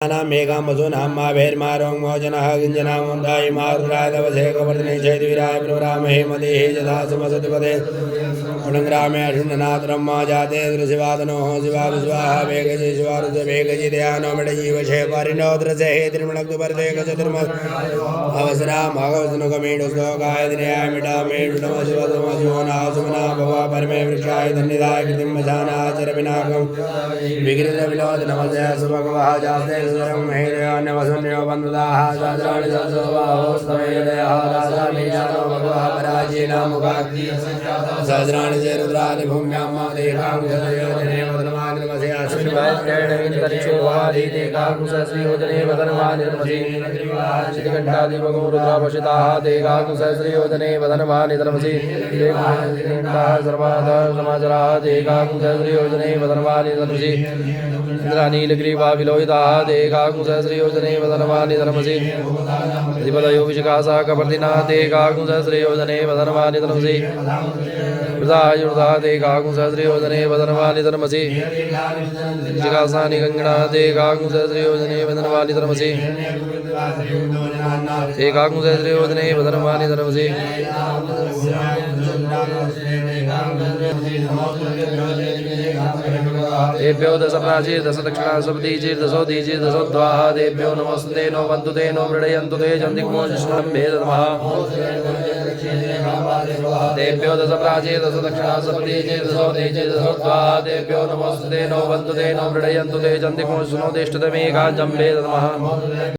मेघां वसूनां मा भैर्मारों मोचनः किञ्जनामुन्दायि मारुरादवसे कवर्तने चैतवीराय प्रवरामहे मदेहे यथा सुमसतिपदे पुनङ्ग्रामे अशुण्डनाथरं मा जाते दृशिवादनोः शिवा विश्वाः वेगजि शिवारुज वेगजि दयानो मडजीवशे परिणो द्रसे त्रिमणक्तुपर्दे गजतिर्म अवसराम् अगवसनुकमीडुश्लोकाय दिनयाय मिडामेडुनमशिवसमशिवना सुमना भवा परमे वृक्षाय धन्यदाय कृतिं वशानाचरविनाकं विकृतविलोद नमस्य सुभगवः जाते सुरं महेदयान्यवसुन्यो बन्धुदाः सहस्राणि सहस्रबाहोस्तमेदयः राजामीशानो भगवः पराजीनामुखा सहस्राणि च रुद्रादि भूम्यां मादेकाङ्गदयोजने वदनमानि नमसे अश्विनिवायत्रेणविन्दरिक्षोहादीतेकाङ्गसहस्रयोजने वदनमानि नमसे चितिकण्ठादिभगो रुद्रापशिताः तेकाङ्गसहस्रयोजने वदनमानि नमसे सर्वातः समाचराः तेकाङ्गसहस्रयोजने वदनमानि नमसे इंद्रानीलग्रीवा विलोहिताः तेकाङ्गसहस्रयोजने वदनमानि नमसे अधिपदयो विशिखासा कपर्दिना तेकाङ्गसहस्रयोजने वदनमानि नमसे वृदायुर्धा तेकाङ्गसहस्रयोजने वदनमानि नमसे विशिखासानि गङ्गणा तेकाङ्गसहस्रयोजने वदनमानि नमसे तेकाङ्गसहस्रयोजने वदनमानि नमसे देभ्यो दश प्राचीर दश दक्षिणा सप्तीचीर दशो दीचीर दशो द्वाः देभ्यो नमस्ते नो वन्तु ते नो मृडयन्तु ते जन्तिग्मो जिष्णुम्भे नमः देभ्यो दश प्राचीर दश दक्षिणा सप्तीचीर दशो दीचीर दशो द्वाः देभ्यो नमस्ते नो वन्तु ते नो मृडयन्तु ते जन्तिग्मो जिष्णुदेष्टतमे काञ्जम्भे नमः।